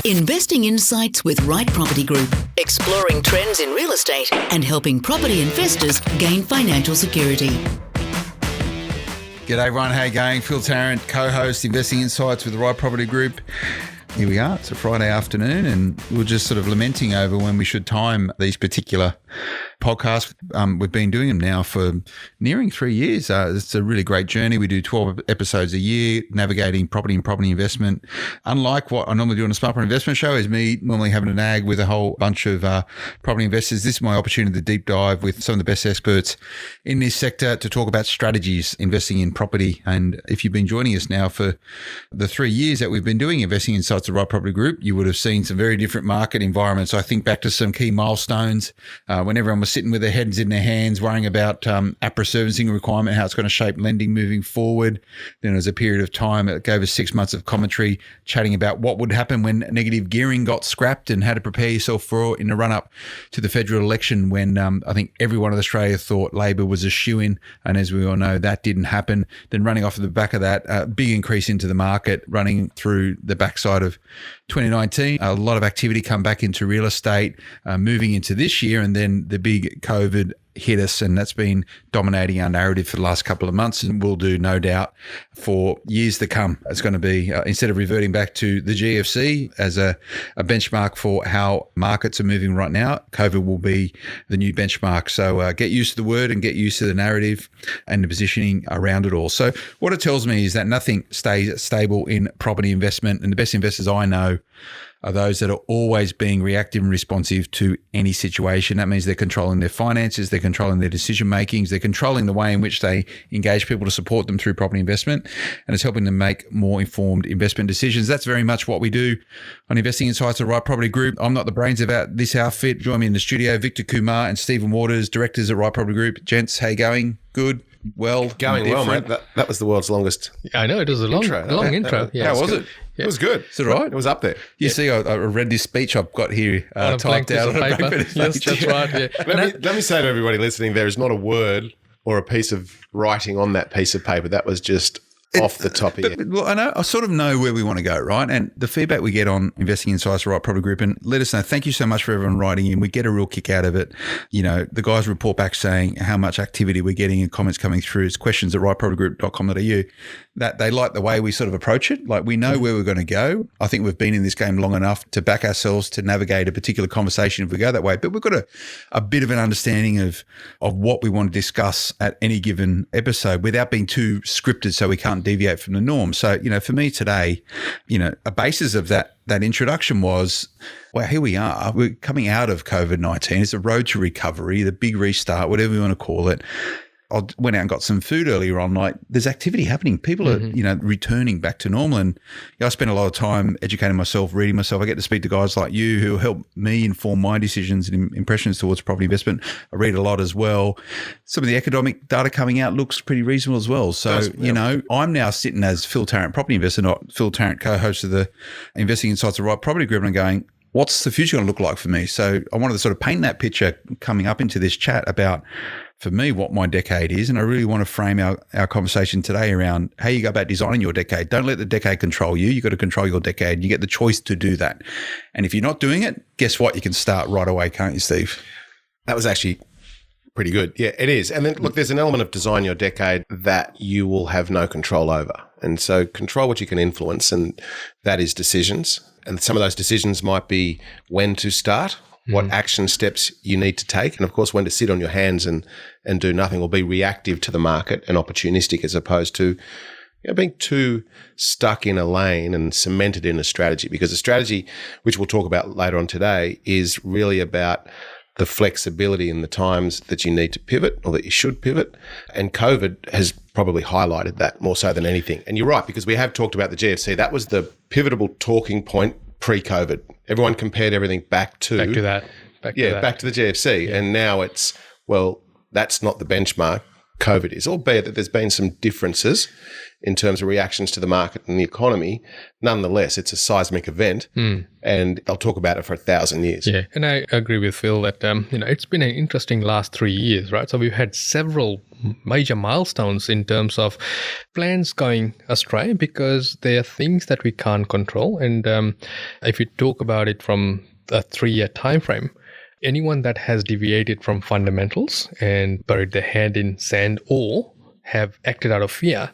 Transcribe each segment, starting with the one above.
Investing Insights with Right Property Group, exploring trends in real estate and helping property investors gain financial security. G'day everyone, how you going? Phil Tarrant, co-host Investing Insights with the Right Property Group. Here we are, it's a Friday afternoon and we're just sort of lamenting over when we should time these particular podcasts. We've been doing them now for nearing 3 years. It's a really great journey. We do 12 episodes a year, navigating property and property investment. Unlike what I normally do on a Smart Property Investment Show, is me normally having a nag with a whole bunch of property investors. This is my opportunity to deep dive with some of the best experts in this sector to talk about strategies investing in property. And if you've been joining us now for the 3 years that we've been doing Investing Insights, the Right Property Group, you would have seen some very different market environments. I think back to some key milestones when everyone was sitting with their heads in their hands, worrying about APRA servicing requirement, how it's going to shape lending moving forward. Then there was a period of time, it gave us 6 months of commentary, chatting about what would happen when negative gearing got scrapped and how to prepare yourself for in the run-up to the federal election when I think everyone in Australia thought Labor was a shoo-in. And as we all know, that didn't happen. Then running off of the back of that, big increase into the market, running through the backside of 2019, a lot of activity come back into real estate, moving into this year, and then the big COVID hit us, and that's been dominating our narrative for the last couple of months and will do, no doubt, for years to come. It's going to be, instead of reverting back to the GFC as a benchmark for how markets are moving right now, COVID will be the new benchmark. So get used to the word and get used to the narrative and the positioning around it all. So what it tells me is that nothing stays stable in property investment, and the best investors I know are those that are always being reactive and responsive to any situation. That means they're controlling their finances, they're controlling their decision makings, they're controlling the way in which they engage people to support them through property investment, and it's helping them make more informed investment decisions. That's very much what we do on Investing Insights, the Right Property Group. I'm not the brains about this outfit. Join me in the studio, Victor Kumar and Stephen Waters, directors at Right Property Group. Gents, how you going? Good? Well, going well, mate. That was the world's longest. Yeah, I know, it was a long intro. Yeah, how was it? Yeah. It was good. Is it right? It was up there. You see, I read this speech I've got here typed out on a paper. Yes, that's right. Yeah. Let me say to everybody listening, there is not a word or a piece of writing on that piece of paper. That was just off the top of you. Well, I sort of know where we want to go, right? And the feedback we get on Investing Insights, the Right Property Group, and let us know. Thank you so much for everyone writing in. We get a real kick out of it. You know, the guys report back saying how much activity we're getting and comments coming through. It's questions at rightpropertygroup.com.au. That they like the way we sort of approach it. Like, we know where we're going to go. I think we've been in this game long enough to back ourselves to navigate a particular conversation if we go that way. But we've got a bit of an understanding of what we want to discuss at any given episode without being too scripted, so we can't deviate from the norm. So, you know, for me today, you know, a basis of that introduction was, well, here we are. We're coming out of COVID-19. It's a road to recovery, the big restart, whatever you want to call it. I went out and got some food earlier on. Like, there's activity happening. People are, you know, returning back to normal. And you know, I spend a lot of time educating myself, reading myself. I get to speak to guys like you who help me inform my decisions and impressions towards property investment. I read a lot as well. Some of the economic data coming out looks pretty reasonable as well. So, you know, I'm now sitting as Phil Tarrant, property investor, not Phil Tarrant, co-host of the Investing Insights, the Right Property Group, and I'm going, what's the future going to look like for me? So I wanted to sort of paint that picture coming up into this chat about, for me, what my decade is. And I really want to frame our conversation today around how you go about designing your decade. Don't let the decade control you. You've got to control your decade. You get the choice to do that. And if you're not doing it, guess what? You can start right away, can't you, Steve? That was actually pretty good. Yeah, it is. And then, look, there's an element of design your decade that you will have no control over. And so control what you can influence, and that is decisions. And some of those decisions might be when to start, what action steps you need to take, and of course when to sit on your hands and do nothing, or be reactive to the market and opportunistic, as opposed to, you know, being too stuck in a lane and cemented in a strategy. Because a strategy, which we'll talk about later on today, is really about the flexibility in the times that you need to pivot, or that you should pivot. And COVID has probably highlighted that more so than anything. And you're right, because we have talked about the GFC. That was the pivotal talking point pre-COVID. Everyone compared everything back to the GFC. Yeah. And now it's, well, that's not the benchmark. COVID is, albeit that there's been some differences in terms of reactions to the market and the economy. Nonetheless, it's a seismic event, and I'll talk about it for 1,000 years. Yeah, and I agree with Phil that it's been an interesting last 3 years, right? So we've had several major milestones in terms of plans going astray because there are things that we can't control. And if you talk about it from a 3-year time frame, anyone that has deviated from fundamentals and buried their head in sand or have acted out of fear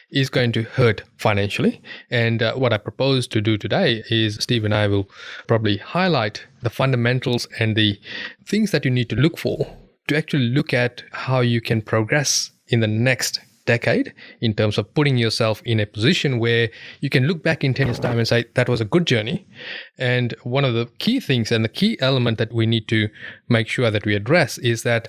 is going to hurt financially. And what I propose to do today is Steve and I will probably highlight the fundamentals and the things that you need to look for to actually look at how you can progress in the next decade in terms of putting yourself in a position where you can look back in 10 years' time and say, that was a good journey. And one of the key things and the key element that we need to make sure that we address is that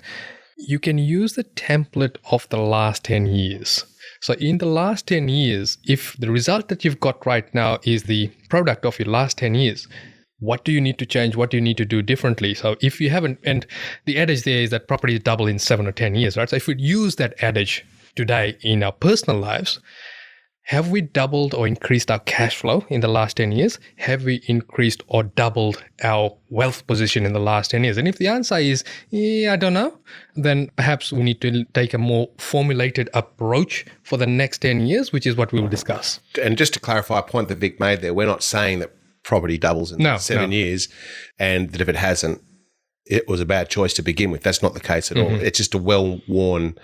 you can use the template of the last 10 years. So in the last 10 years, if the result that you've got right now is the product of your last 10 years, what do you need to change? What do you need to do differently? So if you haven't, and the adage there is that property double in 7 or 10 years, right? So if we use that adage today in our personal lives, have we doubled or increased our cash flow in the last 10 years? Have we increased or doubled our wealth position in the last 10 years? And if the answer is, I don't know, then perhaps we need to take a more formulated approach for the next 10 years, which is what we will discuss. And just to clarify a point that Vic made there, we're not saying that property doubles in 7 years and that if it hasn't, it was a bad choice to begin with. That's not the case at all. It's just a well-worn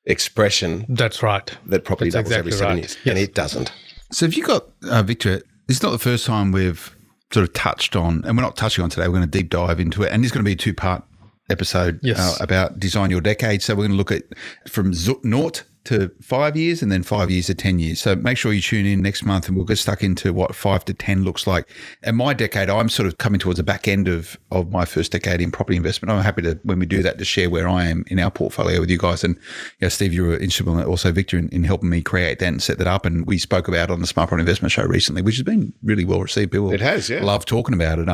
expression. That's right. That property doubles exactly every 7 right. years. Yes. And it doesn't. So have you got, Victor, it's not the first time we've sort of touched on, and we're not touching on today, we're going to deep dive into it. And it's going to be a 2-part episode about Design Your Decade. So we're going to look at from naught to 5 years and then 5 years to 10 years. So make sure you tune in next month and we'll get stuck into what 5 to 10 looks like. And my decade, I'm sort of coming towards the back end of my first decade in property investment. I'm happy to, when we do that, to share where I am in our portfolio with you guys. And Steve, you were instrumental, also Victor, in helping me create that and set that up. And we spoke about on the Smart Property Investment Show recently, which has been really well received. People love talking about it.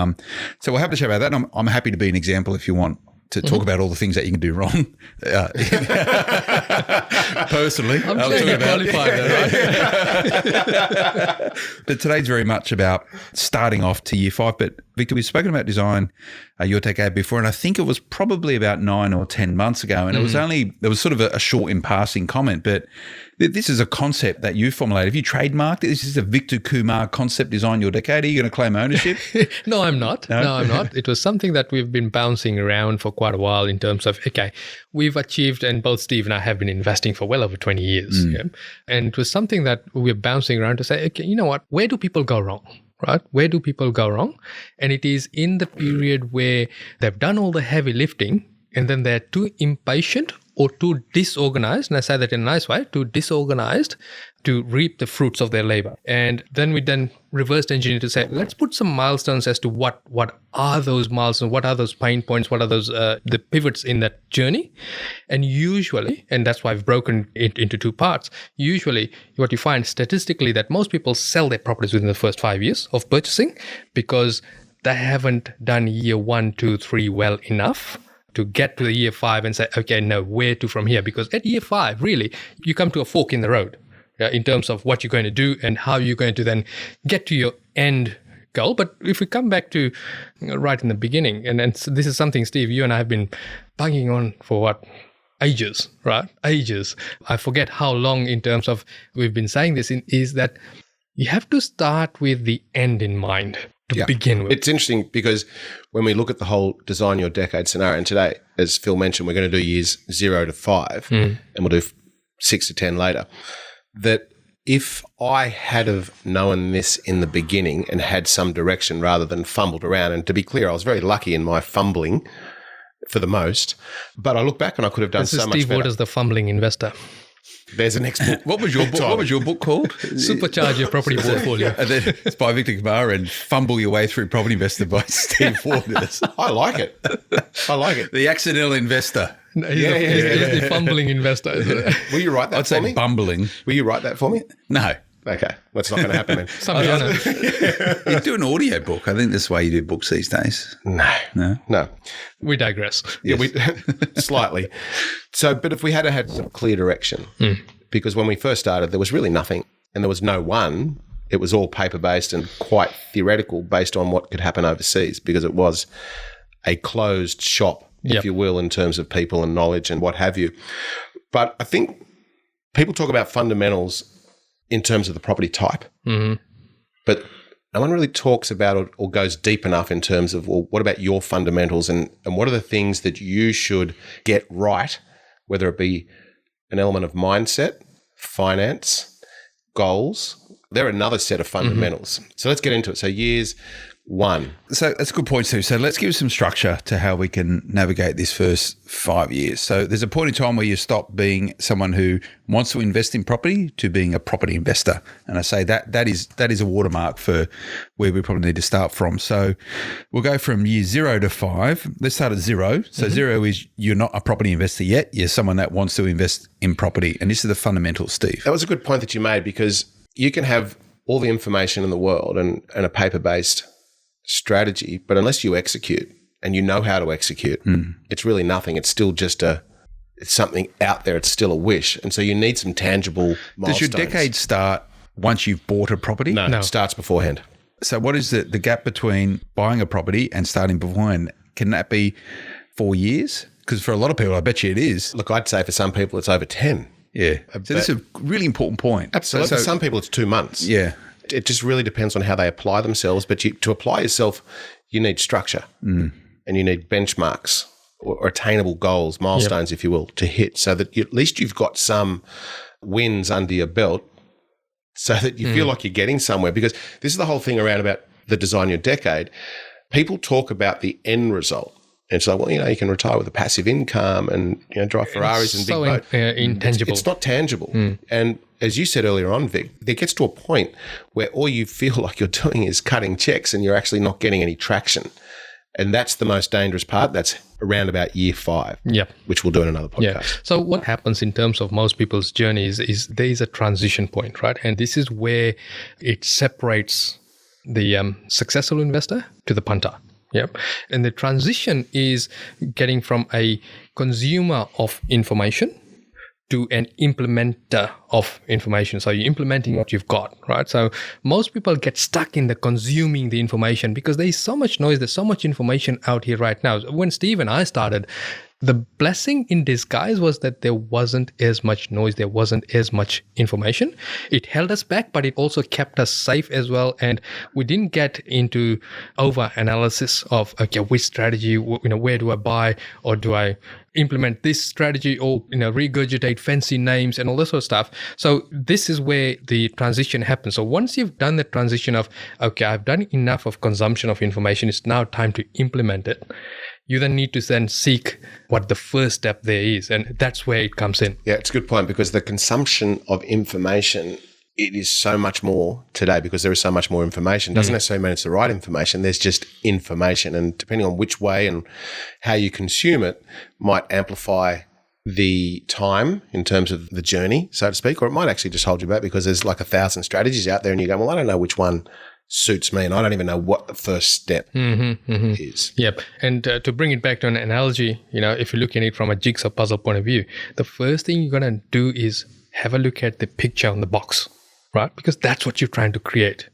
So we'll have to share about that. And I'm happy to be an example if you want to talk about all the things that you can do wrong. Personally. I'm sure you're qualified there, right? But today's very much about starting off to year 5. But Victor, we've spoken about Design Your Decade before, and I think it was probably about 9 or 10 months ago. And it was there was sort of a short in passing comment, but this is a concept that you formulated. Have you trademarked it? This is a Victor Kumar concept, Design Your Decade. Are you going to claim ownership? No, I'm not. No, I'm not. It was something that we've been bouncing around for quite a while in terms of, okay, we've achieved, and both Steve and I have been investing for well over 20 years. Yeah? And it was something that we're bouncing around to say, okay, you know what? Where do people go wrong? Right? Where do people go wrong? And it is in the period where they've done all the heavy lifting and then they're too impatient or too disorganized, and I say that in a nice way, too disorganized to reap the fruits of their labor. And then we reversed engineer to say, let's put some milestones as to what are those milestones, what are those pain points, what are those the pivots in that journey. And usually, and that's why I've broken it into 2 parts, usually what you find statistically that most people sell their properties within the first 5 years of purchasing because they haven't done year 1, 2, 3 well enough to get to the year 5 and say, okay, no, where to from here? Because at year 5, really, you come to a fork in the road in terms of what you're going to do and how you're going to then get to your end goal. But if we come back to right in the beginning, and so this is something, Steve, you and I have been banging on for ages, right? Ages. I forget how long in terms of we've been saying this, is that you have to start with the end in mind. To begin with. It's interesting because when we look at the whole Design Your Decade scenario, and today, as Phil mentioned, we're going to do years 0 to 5 and we'll do 6 to 10 later, that if I had have known this in the beginning and had some direction rather than fumbled around, and to be clear, I was very lucky in my fumbling for the most, but I look back and I could have done so much better. Steve Waters, the fumbling investor. There's the next book. What was your book? What was your book called? Supercharge Your Property Portfolio. And then it's by Victor Kumar and Fumble Your Way Through Property Investor by Steve Waters. I like it. The accidental investor. He's the fumbling investor. Isn't it? Will you write that I'd say for me? bumbling. Will you write that for me? No. Okay, that's not going to happen then. Somebody on it. You do an audio book. I think that's the way you do books these days. No. We digress. Yeah, slightly. So, but if we had had some clear direction, because when we first started, there was really nothing and there was no one. It was all paper-based and quite theoretical based on what could happen overseas because it was a closed shop, if you will, in terms of people and knowledge and what have you. But I think people talk about fundamentals in terms of the property type, but no one really talks about it or goes deep enough in terms of, well, what about your fundamentals and what are the things that you should get right, whether it be an element of mindset, finance, goals. They're another set of fundamentals. So let's get into it. So years one. So that's a good point, Steve. So let's give some structure to how we can navigate this first 5 years. So there's a point in time where you stop being someone who wants to invest in property to being a property investor. And I say that is a watermark for where we probably need to start from. So we'll go from year 0 to 5. Let's start at 0. So 0 is you're not a property investor yet. You're someone that wants to invest in property. And this is the fundamentals, Steve. That was a good point that you made because you can have all the information in the world and a paper-based strategy, but unless you execute and you know how to execute, it's really nothing. It's still just it's something out there. It's still a wish. And so you need some tangible milestones. Does your decade start once you've bought a property? No, it starts beforehand. So what is the gap between buying a property and starting beforehand? Can that be 4 years? Because for a lot of people, I bet you it is. Look, I'd say for some people it's over 10. Yeah. So this is a really important point. Absolutely. For some people it's 2 months. Yeah. It just really depends on how they apply themselves. But to apply yourself, you need structure and you need benchmarks or attainable goals, milestones, if you will, to hit so that at least you've got some wins under your belt so that you feel like you're getting somewhere. Because this is the whole thing around about the design your decade. People talk about the end result. And it's like, well, you can retire with a passive income and, drive Ferraris and big boat. Intangible. It's not tangible. And as you said earlier on, Vic, there gets to a point where all you feel like you're doing is cutting checks and you're actually not getting any traction. And that's the most dangerous part. That's around about year 5, which we'll do in another podcast. Yeah. So what happens in terms of most people's journeys is there is a transition point, right? And this is where it separates the successful investor to the punter. Yep. And the transition is getting from a consumer of information to an implementer of information. So you're implementing what you've got, right? So most people get stuck in the consuming the information because there is so much noise, there's so much information out here right now. When Steve and I started, the blessing in disguise was that there wasn't as much noise, there wasn't as much information. It held us back, but it also kept us safe as well. And we didn't get into over-analysis of, okay, which strategy, where do I buy, or do I implement this strategy, or regurgitate fancy names and all this sort of stuff. So this is where the transition happens. So once you've done the transition of, okay, I've done enough of consumption of information, it's now time to implement it. You then need to then seek what the first step there is. And that's where it comes in. Yeah, it's a good point because the consumption of information, it is so much more today because there is so much more information. Doesn't necessarily mean it's the right information. There's just information. And depending on which way and how you consume it might amplify the time in terms of the journey, so to speak, or it might actually just hold you back because there's like 1,000 strategies out there and you go, well, I don't know which one suits me and I don't even know what the first step is. Yep. And to bring it back to an analogy, if you look at it from a jigsaw puzzle point of view, the first thing you're going to do is have a look at the picture on the box, right? Because that's what you're trying to create.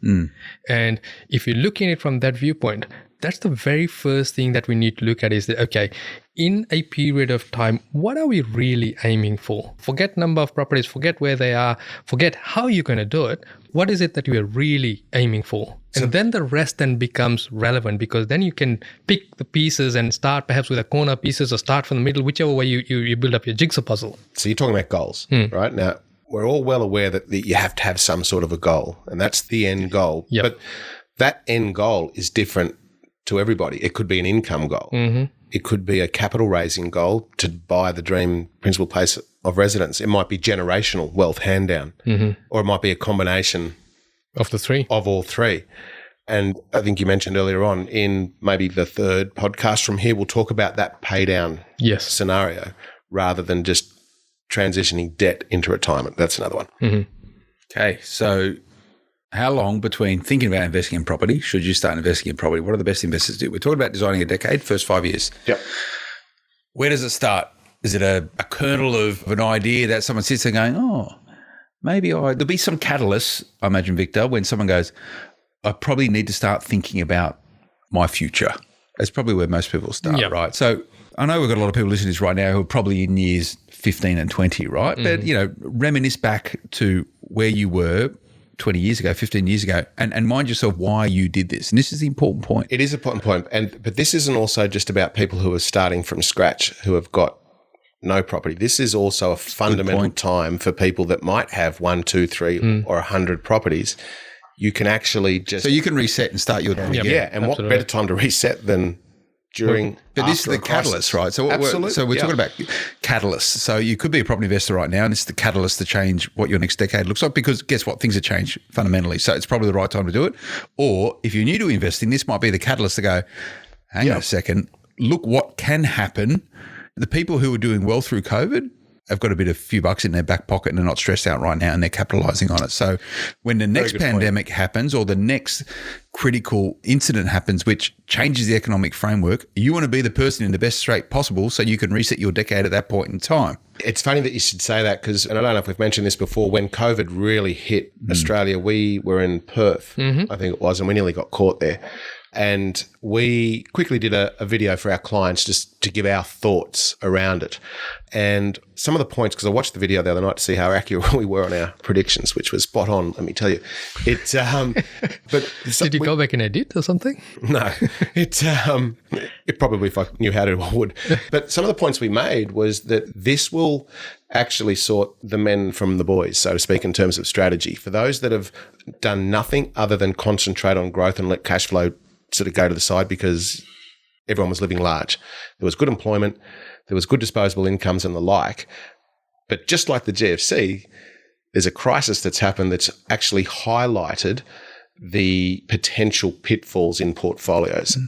And if you're looking at it from that viewpoint, that's the very first thing that we need to look at is that, okay, in a period of time, what are we really aiming for? Forget number of properties, forget where they are, forget how you're going to do it. What is it that you are really aiming for? And then the rest then becomes relevant because then you can pick the pieces and start perhaps with the corner pieces or start from the middle, whichever way you build up your jigsaw puzzle. So you're talking about goals, right? Now, we're all well aware that you have to have some sort of a goal and that's the end goal. Yep. But that end goal is different to everybody. It could be an income goal. It could be a capital raising goal to buy the dream principal place of residence. It might be generational wealth hand down, or it might be a combination of the three, of all three. And I think you mentioned earlier on in maybe the third podcast from here, we'll talk about that pay down scenario rather than just transitioning debt into retirement. That's another one. Okay, so how long between thinking about investing in property should you start investing in property? What are the best investors do? We're talking about designing a decade, first 5 years. Yep. Where does it start? Is it a kernel of an idea that someone sits there going, oh, maybe there'll be some catalyst, I imagine, Victor, when someone goes, I probably need to start thinking about my future. That's probably where most people start, right? So I know we've got a lot of people listening to this right now who are probably in years 15 and 20, right? But, reminisce back to where you were 20 years ago, 15 years ago, and mind yourself why you did this. And this is the important point. It is an important point. But this isn't also just about people who are starting from scratch, who have got no property. This is also a fundamental time for people that might have 1, 2, 3 or 100 properties. You can actually just... So you can reset and start your... Yeah, and what better time to reset than during... But this is the catalyst, right? So we're talking about catalysts. So you could be a property investor right now, and it's the catalyst to change what your next decade looks like, because guess what? Things have changed fundamentally. So it's probably the right time to do it. Or if you're new to investing, this might be the catalyst to go, hang on a second, look what can happen. The people who are doing well through COVID have got a few bucks in their back pocket and they're not stressed out right now, and they're capitalizing on it. So when the next pandemic happens, or the next critical incident happens, which changes the economic framework, you want to be the person in the best state possible so you can reset your decade at that point in time. It's funny that you should say that, because, and I don't know if we've mentioned this before, when COVID really hit Australia, we were in Perth, I think it was, and we nearly got caught there. And we quickly did a video for our clients just to give our thoughts around it. And some of the points, because I watched the video the other night to see how accurate we were on our predictions, which was spot on, let me tell you. But did you go back and edit or something? No. It probably, if I knew how to, I would. But some of the points we made was that this will actually sort the men from the boys, so to speak, in terms of strategy. For those that have done nothing other than concentrate on growth and let cash flow sort of go to the side because everyone was living large. There was good employment, there was good disposable incomes and the like. But just like the GFC, there's a crisis that's happened that's actually highlighted the potential pitfalls in portfolios.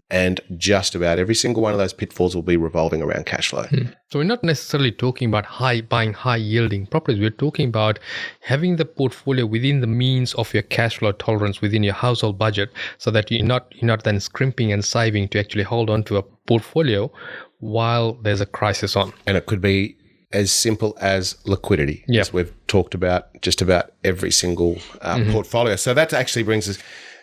And just about every single one of those pitfalls will be revolving around cash flow. So we're not necessarily talking about buying high yielding properties. We're talking about having the portfolio within the means of your cash flow tolerance within your household budget, so that you're not then scrimping and saving to actually hold on to a portfolio while there's a crisis on. And it could be as simple as liquidity, as we've talked about just about every single portfolio. So that actually brings us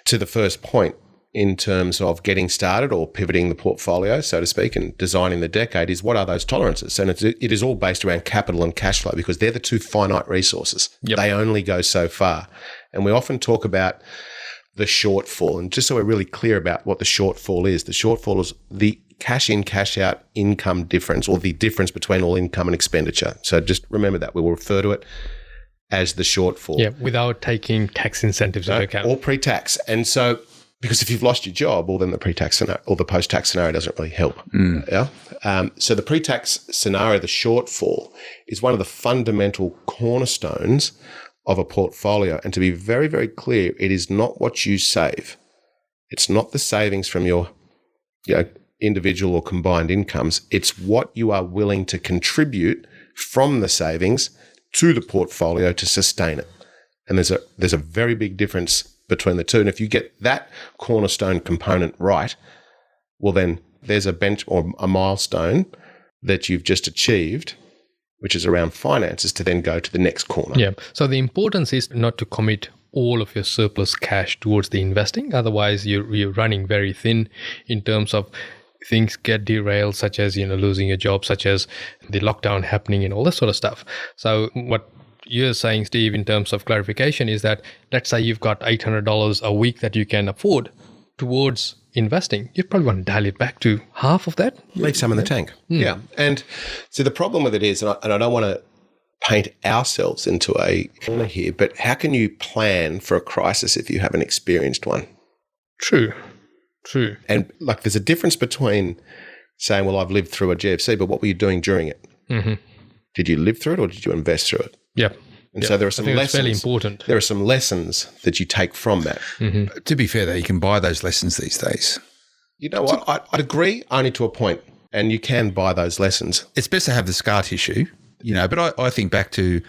to the first point in terms of getting started or pivoting the portfolio, so to speak, and designing the decade, is what are those tolerances? And it is all based around capital and cash flow, because they're the two finite resources. They only go so far. And we often talk about the shortfall. And just so we're really clear about what the shortfall is the cash in, cash out income difference, or the difference between all income and expenditure. So just remember that. We will refer to it as the shortfall. Yeah, without taking tax incentives into account. Or pre-tax. And so, because if you've lost your job, well, then the pre-tax scenario or the post-tax scenario doesn't really help. So the pre-tax scenario, the shortfall, is one of the fundamental cornerstones of a portfolio. And to be very, very clear, it is not what you save. It's not the savings from your individual or combined incomes. It's what you are willing to contribute from the savings to the portfolio to sustain it. And there's a very big difference between the two. And if you get that cornerstone component right, well, then there's a bench or a milestone that you've just achieved, which is around finances, to then go to the next corner. Yeah. So the importance is not to commit all of your surplus cash towards the investing. Otherwise, you're running very thin in terms of things get derailed, such as, losing your job, such as the lockdown happening and all this sort of stuff. So what you're saying, Steve, in terms of clarification, is that let's say you've got $800 a week that you can afford towards investing. You probably want to dial it back to half of that. Leave some in the tank. Yeah. And so the problem with it is, and I don't want to paint ourselves into a corner here, but how can you plan for a crisis if you haven't experienced one? True. And there's a difference between saying, well, I've lived through a GFC, but what were you doing during it? Did you live through it, or did you invest through it? Yep. And so there are some lessons. That's fairly important. There are some lessons that you take from that. To be fair, though, you can buy those lessons these days. You know what? I'd agree, only to a point, and you can buy those lessons. It's best to have the scar tissue, but I think back to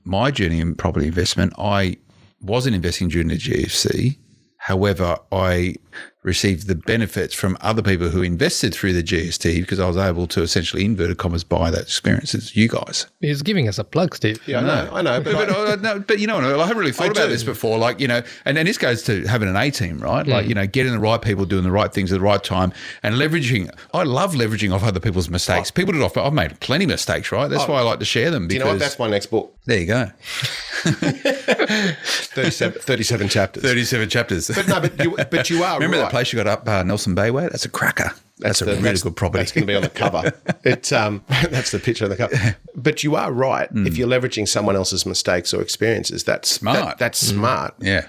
my journey in property investment, I wasn't investing during the GFC. However, I received the benefits from other people who invested through the GST because I was able to essentially, inverted commas, buy that experience as you guys. He's giving us a plug, Steve. Yeah, I know. But you know, I haven't really thought about this before. Like, you know, and this goes to having an A team, right? Like, you know, getting the right people, doing the right things at the right time, and leveraging. I love leveraging off other people's mistakes. People do it off. I've made plenty of mistakes, right? That's why I like to share them. Because, you know what? That's my next book. There you go. 37 chapters. 37 chapters. But you are Remember right. that place you got up Nelson Bay way? That's a cracker. That's a really good property. That's going to be on the cover. That's the picture on the cover. But you are right. If you're leveraging someone else's mistakes or experiences, that's smart. That's smart. Yeah.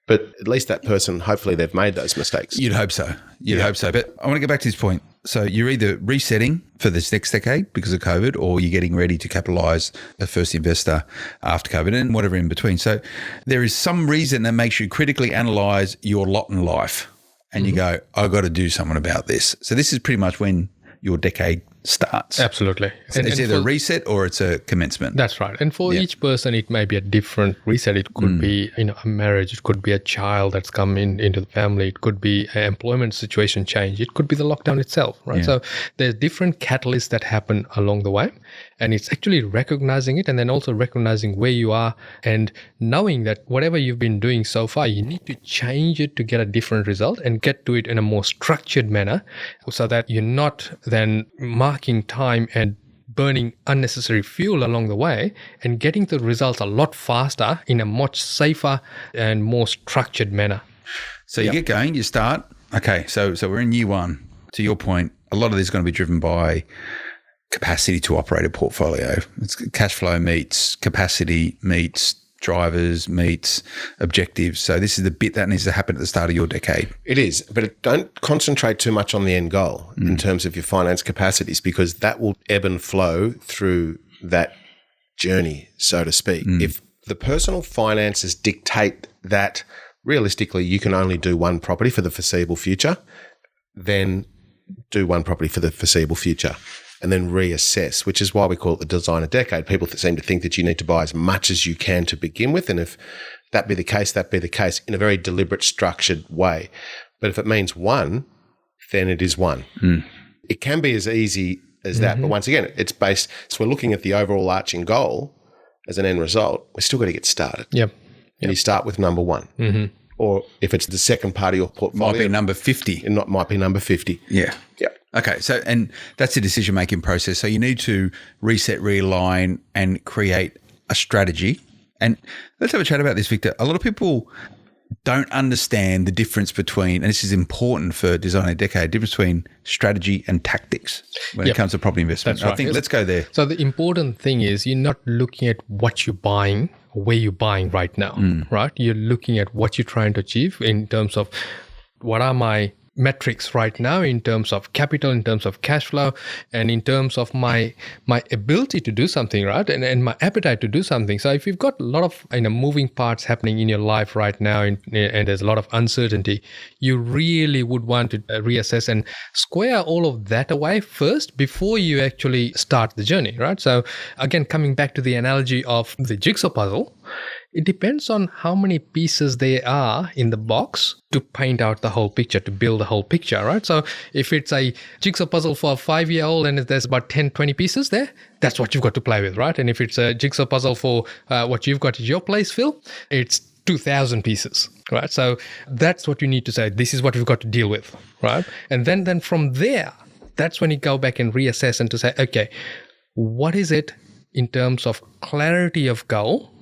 But at least that person, hopefully they've made those mistakes. You'd hope so. You'd hope so. But I want to get back to this point. So you're either resetting for this next decade because of COVID, or you're getting ready to capitalise a first investor after COVID, and whatever in between. So there is some reason that makes you critically analyse your lot in life, and you go, I've got to do something about this. So this is pretty much when your decade starts. Absolutely. So it's either a reset or it's a commencement. That's right. And for each person, it may be a different reset. It could be, you know, a marriage. It could be a child that's come into the family. It could be an employment situation change. It could be the lockdown itself, right? Yeah. So there's different catalysts that happen along the way. And it's actually recognizing it and then also recognizing where you are and knowing that whatever you've been doing so far, you need to change it to get a different result and get to it in a more structured manner so that you're not then marking time and burning unnecessary fuel along the way and getting the results a lot faster in a much safer and more structured manner. So you get going, you start. Okay, so we're in year one. To your point, a lot of this is going to be driven by capacity to operate a portfolio. It's cash flow meets capacity meets drivers meets objectives. So this is the bit that needs to happen at the start of your decade. It is, but don't concentrate too much on the end goal in terms of your finance capacities, because that will ebb and flow through that journey, so to speak. If the personal finances dictate that realistically you can only do one property for the foreseeable future, then do one property for the foreseeable future and then reassess, which is why we call it the designer decade. People seem to think that you need to buy as much as you can to begin with. And if that be the case, that be the case in a very deliberate, structured way. But if it means one, then it is one. It can be as easy as that. But once again, it's based, so we're looking at the overall arching goal as an end result. We're still got to get started. Yep. And you start with number one. Or if it's the second part of your portfolio. Might be number 50. It might be number 50. Yeah. Yep. Okay. So, and that's the decision-making process. So you need to reset, realign, and create a strategy. And let's have a chat about this, Victor. A lot of people don't understand the difference between, and this is important for designing a decade, difference between strategy and tactics when it comes to property investment. That's right. I think let's go there. So the important thing is you're not looking at what you're buying, where you're buying right now, right? You're looking at what you're trying to achieve in terms of what are my metrics right now in terms of capital, in terms of cash flow, and in terms of my ability to do something, right? And my appetite to do something. So if you've got a lot of moving parts happening in your life right now and there's a lot of uncertainty, you really would want to reassess and square all of that away first before you actually start the journey, right? So again, coming back to the analogy of the jigsaw puzzle, it depends on how many pieces there are in the box to paint out the whole picture, to build the whole picture, right? So if it's a jigsaw puzzle for a 5-year-old and there's about 10, 20 pieces there, that's what you've got to play with, right? And if it's a jigsaw puzzle for what you've got at your place, Phil, it's 2,000 pieces, right? So that's what you need to say. This is what we've got to deal with, right? And then from there, that's when you go back and reassess and to say, okay, what is it in terms of clarity of goal?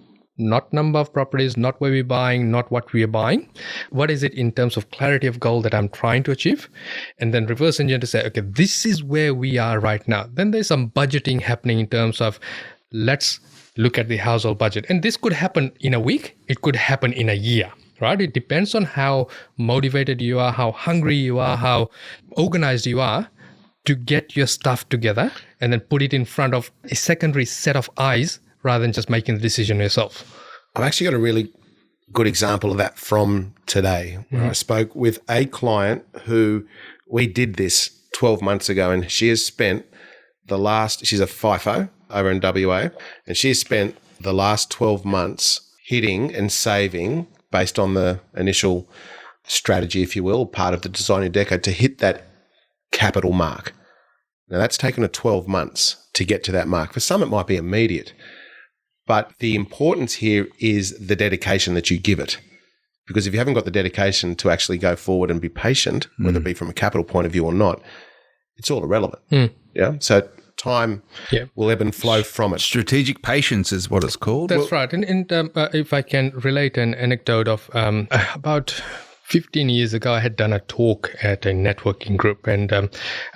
Not number of properties, not where we're buying, not what we are buying. What is it in terms of clarity of goal that I'm trying to achieve? And then reverse engineer to say, okay, this is where we are right now. Then there's some budgeting happening in terms of let's look at the household budget. And this could happen in a week. It could happen in a year, right? It depends on how motivated you are, how hungry you are, how organized you are to get your stuff together and then put it in front of a secondary set of eyes rather than just making the decision yourself. I've actually got a really good example of that from today. Where I spoke with a client who we did this 12 months ago, and she has spent she's a FIFO over in WA, and she has spent the last 12 months hitting and saving based on the initial strategy, if you will, part of the Design Your Decade to hit that capital mark. Now, that's taken 12 months to get to that mark. For some, it might be immediate. But the importance here is the dedication that you give it. Because if you haven't got the dedication to actually go forward and be patient, whether it be from a capital point of view or not, it's all irrelevant. Yeah. So time will ebb and flow from it. Strategic patience is what it's called. That's right. And if I can relate an anecdote of about 15 years ago, I had done a talk at a networking group, and I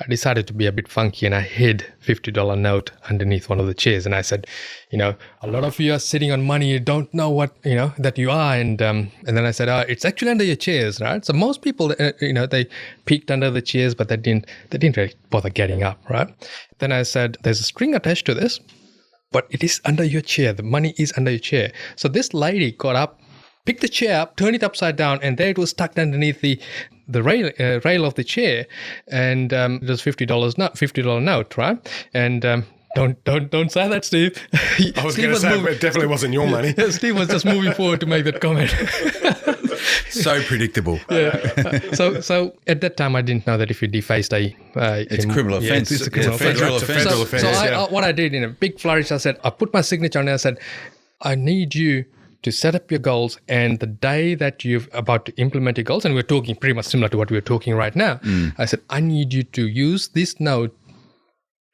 decided to be a bit funky, and I hid $50 note underneath one of the chairs. And I said, a lot of you are sitting on money you don't know what, that you are. And then I said, it's actually under your chairs, right? So most people, they peeked under the chairs, but they didn't really bother getting up, right? Then I said, there's a string attached to this, but it is under your chair. The money is under your chair. So this lady got up, picked the chair up, turned it upside down, and there it was tucked underneath the rail of the chair, and it was $50 note, right? And don't say that, Steve. I was going to say, it definitely wasn't your money. Steve was just moving forward to make that comment. So predictable. Yeah. So at that time, I didn't know that if you defaced it's a criminal offence. It's a federal offence. So what I did in a big flourish, I put my signature on it. I said, I need you to set up your goals, and the day that you're about to implement your goals, and we're talking pretty much similar to what we're talking right now, I said, I need you to use this note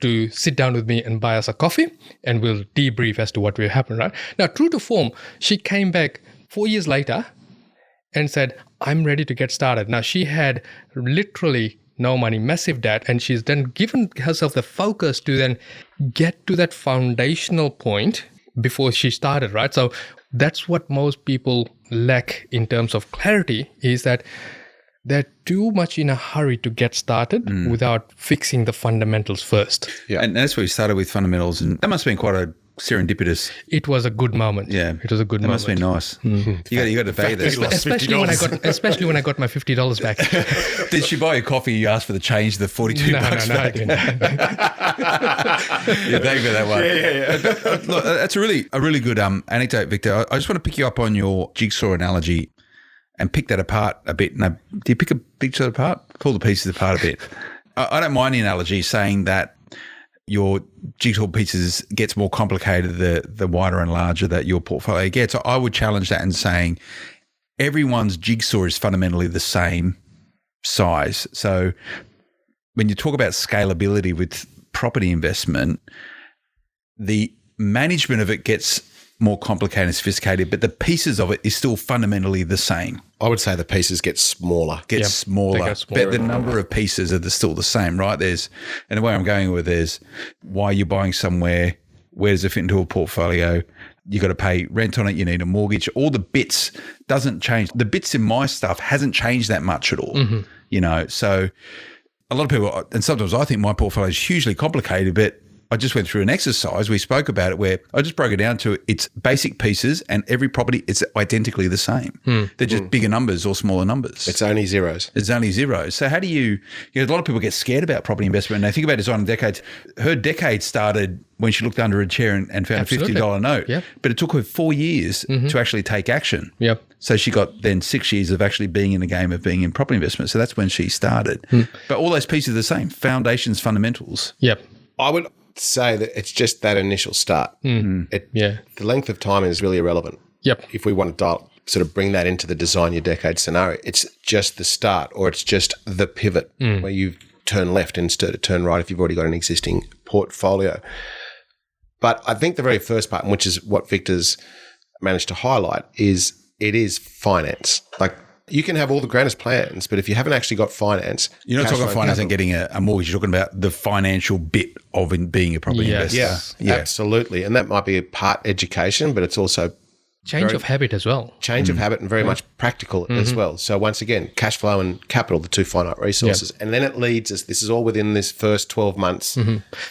to sit down with me and buy us a coffee, and we'll debrief as to what will happen, right? Now, true to form, she came back 4 years later and said, I'm ready to get started. Now, she had literally no money, massive debt, and she's then given herself the focus to then get to that foundational point before she started, right? So that's what most people lack in terms of clarity, is that they're too much in a hurry to get started without fixing the fundamentals first. Yeah, and that's where we started with fundamentals, and that must have been quite a serendipitous. It was a good moment. Yeah, it was a good moment. That must have been nice. You got to pay this, especially when I got my $50 back. Did she buy you coffee? You asked for the change, the $42 bucks back. No, I didn't. Yeah, thank you for that one. Yeah. Look, that's a really good anecdote, Victor. I just want to pick you up on your jigsaw analogy and pick that apart a bit. Now, do you pick a jigsaw apart? Pull the pieces apart a bit. I don't mind the analogy saying that your jigsaw pieces gets more complicated the wider and larger that your portfolio gets. I would challenge that in saying everyone's jigsaw is fundamentally the same size. So when you talk about scalability with property investment, the management of it gets more complicated and sophisticated, but the pieces of it is still fundamentally the same. I would say the pieces get smaller. Smaller, but the number of pieces are still the same, right? And the way I'm going with is why you're buying somewhere, where does it fit into a portfolio? You got to pay rent on it. You need a mortgage. All the bits doesn't change. The bits in my stuff hasn't changed that much at all, So a lot of people, and sometimes I think my portfolio is hugely complicated, but I just went through an exercise. We spoke about it where I just broke it down to its basic pieces, and every property is identically the same. They're just bigger numbers or smaller numbers. It's only zeros. So how do you a lot of people get scared about property investment, and they think about Design Decades. Her decade started when she looked under a chair and found Absolutely. a $50 note. Yep. But it took her 4 years to actually take action. Yep. So she got then 6 years of actually being in the game of being in property investment. So that's when she started. But all those pieces are the same. Foundations, fundamentals. Yep. I would say that it's just that initial start. The length of time is really irrelevant. Yep. If we want to sort of bring that into the Design Your Decade scenario, it's just the start, or it's just the pivot where you turn left instead of turn right if you've already got an existing portfolio. But I think the very first part, which is what Victor's managed to highlight, is it is finance. Like, you can have all the grandest plans, but if you haven't actually got finance, you're not talking about finance and getting a mortgage. You're talking about the financial bit of being a property investor. Yeah, absolutely. And that might be a part education, but it's also change of habit as well. Change of habit, and very much practical as well. So once again, cash flow and capital, the two finite resources. And then it leads us, this is all within this first 12 months,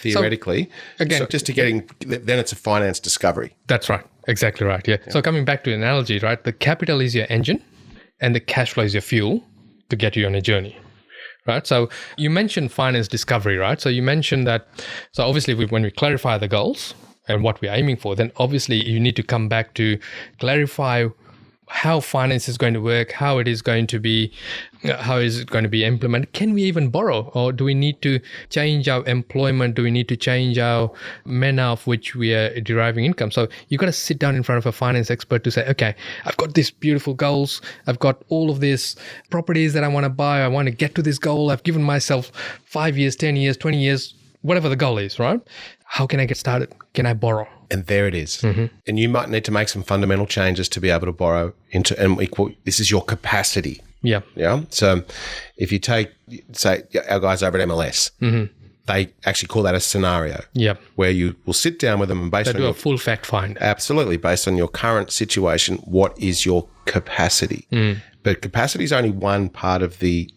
theoretically. So, again, just to getting, then it's a finance discovery. That's right. Exactly right. Yeah. So coming back to the analogy, right? The capital is your engine, and the cash flow is your fuel to get you on a journey, right? So you mentioned finance discovery, right? So you mentioned that, so obviously when we clarify the goals and what we're aiming for, then obviously you need to come back to clarify how finance is going to work, how it is going to be implemented. Can we even borrow, or do we need to change our employment? Do we need to change our manner of which we are deriving income? So you've got to sit down in front of a finance expert to say, okay, I've got these beautiful goals. I've got all of these properties that I want to buy. I want to get to this goal. I've given myself 5 years, 10 years, 20 years, whatever the goal is, right? How can I get started? Can I borrow? And there it is. And you might need to make some fundamental changes to be able to borrow into, and this is your capacity. Yeah. Yeah. So if you take, say, our guys over at MLS, they actually call that a scenario. Yeah. Where you will sit down with them and based on a full fact find. Absolutely. Based on your current situation, what is your capacity? But capacity is only one part of the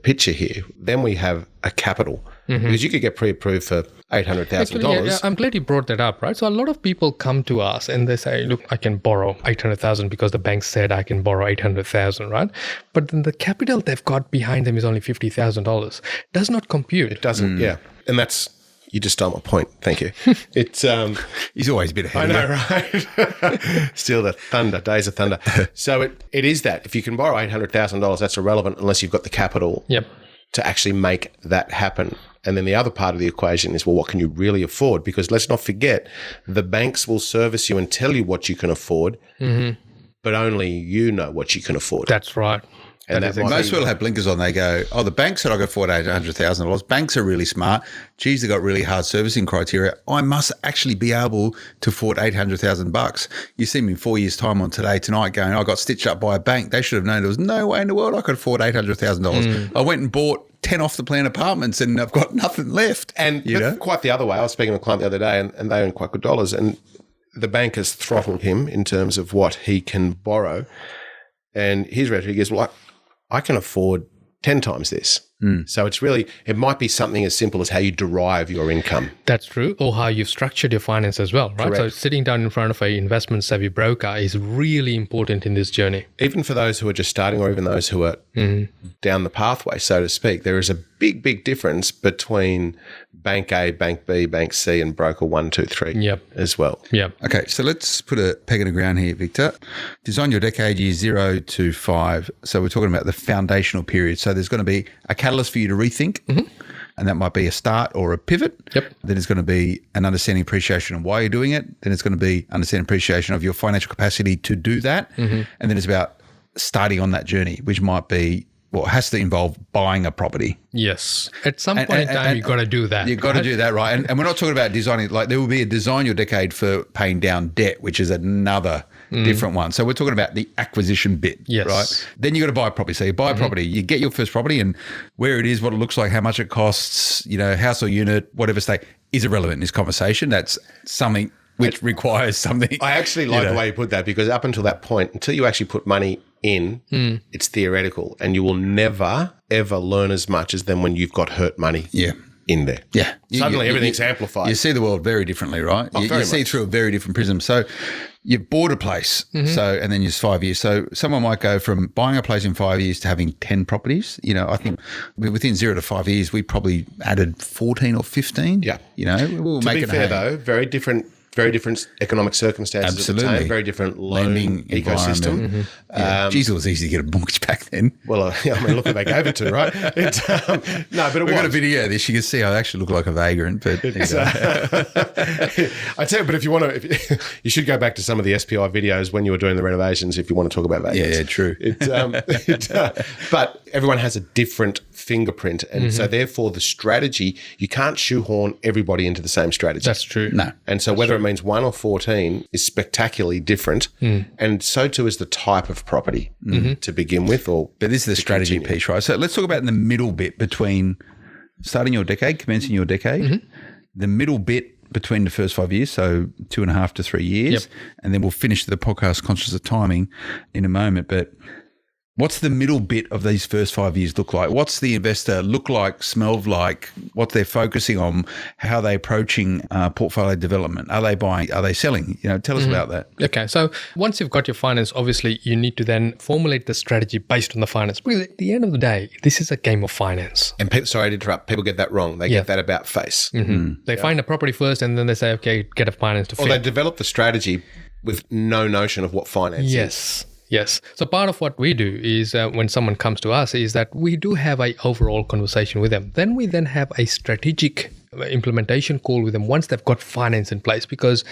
picture here. Then we have a capital. Because you could get pre-approved for $800,000. Yeah, I'm glad you brought that up, right? So a lot of people come to us and they say, look, I can borrow $800,000 because the bank said I can borrow $800,000, right? But then the capital they've got behind them is only $50,000. Does not compute. It doesn't, yeah. And that's, you just stole my point. Thank you. It's He's always a bit ahead. I know, right? Still the thunder, days of thunder. So it is that. If you can borrow $800,000, that's irrelevant unless you've got the capital to actually make that happen. And then the other part of the equation is, well, what can you really afford? Because let's not forget, the banks will service you and tell you what you can afford, but only you know what you can afford. That's right. And most people have blinkers on. They go, oh, the bank said I could afford $800,000. Banks are really smart. Geez, they've got really hard servicing criteria. I must actually be able to afford $800,000. You see me in 4 years' time on Today Tonight going, I got stitched up by a bank. They should have known there was no way in the world I could afford $800,000. I went and bought 10 off-the-plan apartments and I've got nothing left. And quite the other way. I was speaking to a client the other day and they earn quite good dollars. And the bank has throttled him in terms of what he can borrow. And his rhetoric is, well, I can afford 10 times this. So it's really, it might be something as simple as how you derive your income. That's true. Or how you've structured your finance as well, right? Correct. So sitting down in front of an investment savvy broker is really important in this journey. Even for those who are just starting or even those who are down the pathway, so to speak, there is a big, big difference between Bank A, Bank B, Bank C and broker 1, 2, 3 as well. Yeah. Okay, so let's put a peg in the ground here, Victor. Design your decade years 0 to 5. So we're talking about the foundational period. So there's going to be a catalyst for you to rethink, and that might be a start or a pivot. Then it's going to be an understanding, appreciation of why you're doing it. Then it's going to be understanding, appreciation of your financial capacity to do that. And then it's about starting on that journey, which might be, well, it has to involve buying a property. Yes. At some point in time, you've got to do that. You've got to do that, right? And we're not talking about designing, like there will be a design your decade for paying down debt, which is another different one. So we're talking about the acquisition bit, right? Then you got to buy a property. So you buy a property, you get your first property and where it is, what it looks like, how much it costs, house or unit, whatever state is irrelevant in this conversation. That's something which requires something. I actually like the way you put that because up until that point, until you actually put money in, it's theoretical and you will never, ever learn as much as then when you've got hurt money in there. Yeah. Suddenly everything's amplified. You see the world very differently, right? You see through a very different prism. So you've bought a place, and then it's 5 years. So someone might go from buying a place in 5 years to having 10 properties. I think within 0 to 5 years, we probably added 14 or 15. Yeah. We'll to make be it fair though, very different economic circumstances Absolutely. At the time, very different loan ecosystem. Geez, it was easy to get a mortgage back then. Well, look who they gave it to, right? No, but it We've got a video of this. You can see I actually look like a vagrant, but I tell you, but if you want to, you should go back to some of the SPI videos when you were doing the renovations if you want to talk about vagrants. Yeah, true. But everyone has a different fingerprint, and so therefore the strategy, you can't shoehorn everybody into the same strategy. That's true. No. And so whether it means 1 or 14 is spectacularly different, and so too is the type of property to begin with. But this is the strategy piece, right? So let's talk about the middle bit between starting your decade, commencing your decade, the middle bit between the first 5 years, so 2.5 to 3 years, and then we'll finish the podcast conscious of timing in a moment. But What's the middle bit of these first 5 years look like? What's the investor look like, smell like, what they're focusing on, how they're approaching portfolio development? Are they buying? Are they selling? Tell us about that. Okay, so once you've got your finance, obviously you need to then formulate the strategy based on the finance. Because at the end of the day, this is a game of finance. And sorry to interrupt, people get that wrong. They get that about face. They find a property first and then they say, okay, get a finance to fit. Or they develop the strategy with no notion of what finance is. Yes. So part of what we do is when someone comes to us is that we do have an overall conversation with them. Then we then have a strategic implementation call with them once they've got finance in place, because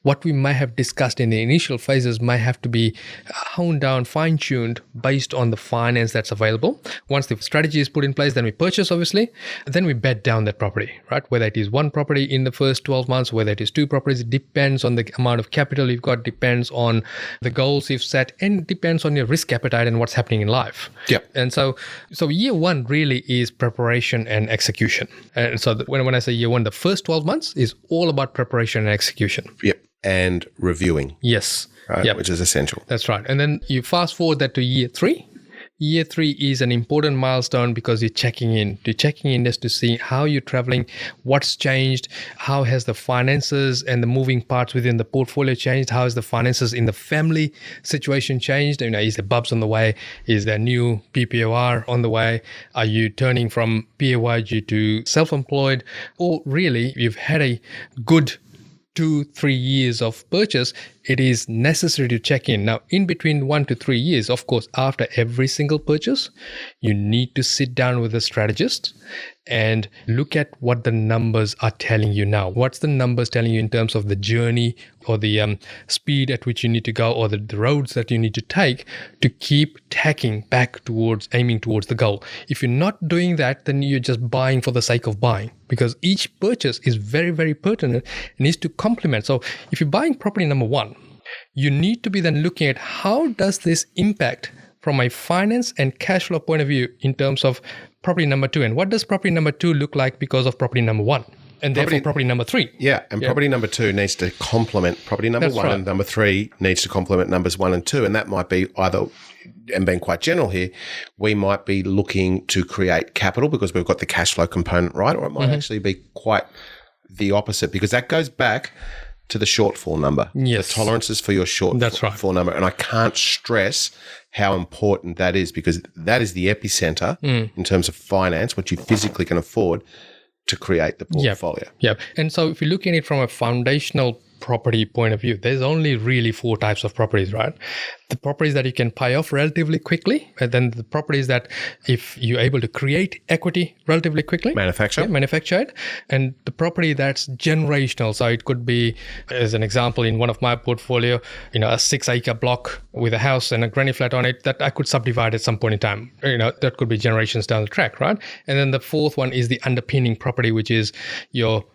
what we may have discussed in the initial phases may have to be honed down, fine-tuned based on the finance that's available. Once the strategy is put in place, then we purchase, obviously. Then we bed down that property, right? Whether it is one property in the first 12 months, whether it is two properties, it depends on the amount of capital you've got, depends on the goals you've set, and depends on your risk appetite and what's happening in life. Yep. And so year one really is preparation and execution. And so when I say year one, the first 12 months is all about preparation and execution. Yep. And reviewing. Yes. Right, yep. Which is essential. That's right. And then you fast forward that to year three. Year three is an important milestone because you're checking in. You're checking in just to see how you're traveling, what's changed, how has the finances and the moving parts within the portfolio changed, how has the finances in the family situation changed? Is there bubs on the way? Is there new PPOR on the way? Are you turning from PAYG to self-employed? Or really, you've had a good 2-3 years of purchase, it is necessary to check in. Now, in between 1 to 3 years, of course, after every single purchase, you need to sit down with a strategist and look at what the numbers are telling you now. What's the numbers telling you in terms of the journey or the speed at which you need to go, or the roads that you need to take to keep tacking back towards, aiming towards the goal. If you're not doing that, then you're just buying for the sake of buying, because each purchase is very, very pertinent and needs to complement. So if you're buying property number one, you need to be then looking at how does this impact from a finance and cash flow point of view in terms of property number two, and what does property number two look like because of property number one, and therefore property number three. Yeah, and property number two needs to complement property number one, and number three needs to complement numbers 1 and 2, and that might be either, and being quite general here, we might be looking to create capital because we've got the cash flow component right, or it might actually be quite the opposite, because that goes back to the shortfall number. Yes. The tolerances for your shortfall number. And I can't stress how important that is, because that is the epicenter in terms of finance, what you physically can afford to create the portfolio. Yep. And so if you look at it from a foundational property point of view, there's only really 4 types of properties, right? The properties that you can pay off relatively quickly, and then the properties that if you're able to create equity relatively quickly, manufactured, and the property that's generational. So it could be, as an example, in one of my portfolio, a 6-acre block with a house and a granny flat on it that I could subdivide at some point in time. That could be generations down the track, right? And then the fourth one is the underpinning property, which is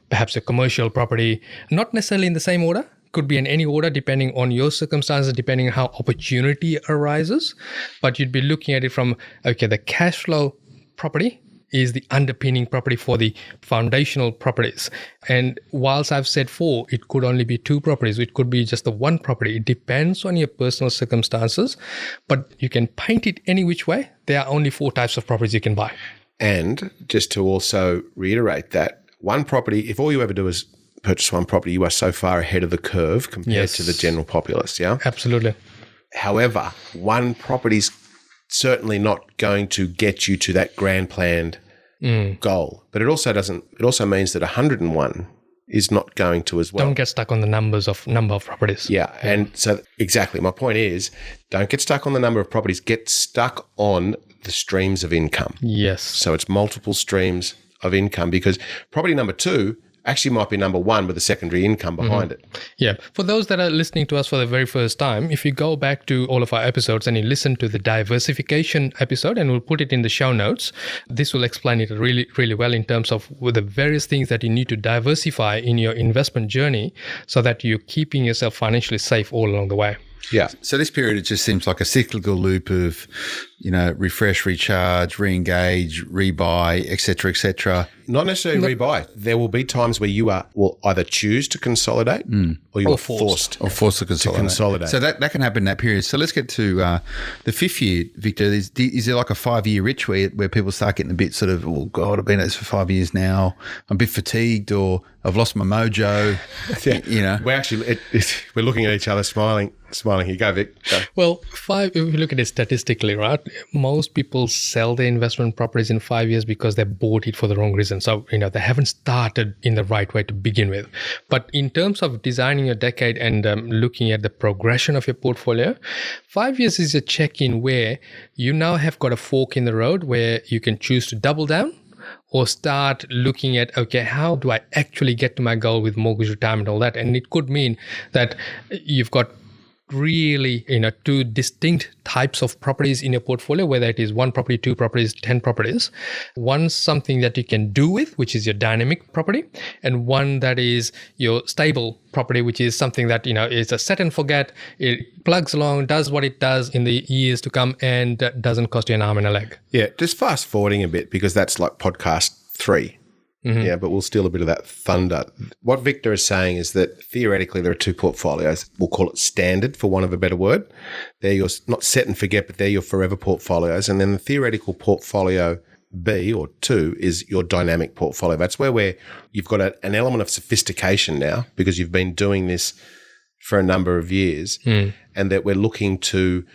perhaps a commercial property, not necessarily in the same order. Could be in any order depending on your circumstances, depending on how opportunity arises. But you'd be looking at it from, the cash flow property is the underpinning property for the foundational properties. And whilst I've said 4, it could only be 2 properties. It could be just the one property. It depends on your personal circumstances, but you can paint it any which way. There are only 4 types of properties you can buy. And just to also reiterate that one property, if all you ever do is purchase one property, you are so far ahead of the curve compared to the general populace. Yeah, absolutely. However, one property's certainly not going to get you to that grand planned goal, but it also means that 101 is not going to as well. Don't get stuck on the number of properties. Yeah, and so exactly, my point is, don't get stuck on the number of properties. Get stuck on the streams of income. Yes. So it's multiple streams of income, because property number 2 actually might be number 1 with a secondary income behind it. Yeah. For those that are listening to us for the very first time, if you go back to all of our episodes and you listen to the diversification episode, and we'll put it in the show notes, this will explain it really, really well in terms of the various things that you need to diversify in your investment journey so that you're keeping yourself financially safe all along the way. Yeah. So this period, it just seems like a cyclical loop of, refresh, recharge, re-engage, rebuy, et cetera, Not necessarily rebuy. There will be times where you will either choose to consolidate or you are forced to consolidate. So that can happen in that period. So let's get to the fifth year, Victor. Is there like a 5-year itch where people start getting a bit sort of, oh God, I've been at this for 5 years now. I'm a bit fatigued, or I've lost my mojo. You know, we're looking at each other, smiling. You go, Vic. Go. Well, if you look at it statistically, right, most people sell their investment properties in 5 years because they bought it for the wrong reason. So, they haven't started in the right way to begin with. But in terms of designing your decade and looking at the progression of your portfolio, 5 years is a check-in where you now have got a fork in the road where you can choose to double down or start looking at, okay, how do I actually get to my goal with mortgage, retirement, all that? And it could mean that you've got really, two distinct types of properties in your portfolio, whether it is 1 property, 2 properties, 10 properties. One's something that you can do with, which is your dynamic property, and one that is your stable property, which is something that, is a set and forget. It plugs along, does what it does in the years to come, and doesn't cost you an arm and a leg. Yeah, just fast forwarding a bit, because that's like podcast 3. Mm-hmm. Yeah, but we'll steal a bit of that thunder. What Victor is saying is that theoretically there are 2 portfolios. We'll call it standard, for want of a better word. They're your, not set and forget, but they're your forever portfolios. And then the theoretical portfolio B or 2 is your dynamic portfolio. That's where you've got an element of sophistication now, because you've been doing this for a number of years, and that we're looking to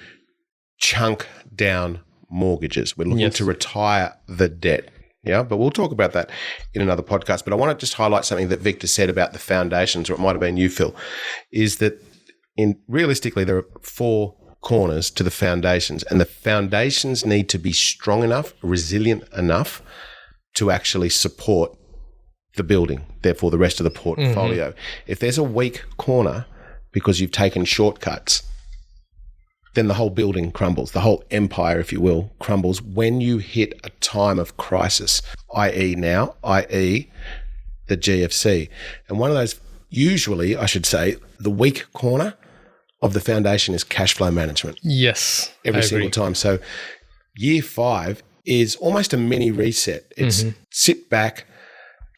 chunk down mortgages. We're looking to retire the debt. Yeah, but we'll talk about that in another podcast. But I want to just highlight something that Victor said about the foundations, or it might have been you, Phil, is that realistically there are 4 corners to the foundations, and the foundations need to be strong enough, resilient enough to actually support the building, therefore the rest of the portfolio. If there's a weak corner because you've taken shortcuts, then the whole building crumbles. The whole empire, if you will, crumbles when you hit a time of crisis, i.e. the GFC. And one of those, usually, I should say, the weak corner of the foundation is cash flow management. Yes. Every single time. So year 5 is almost a mini reset. It's sit back,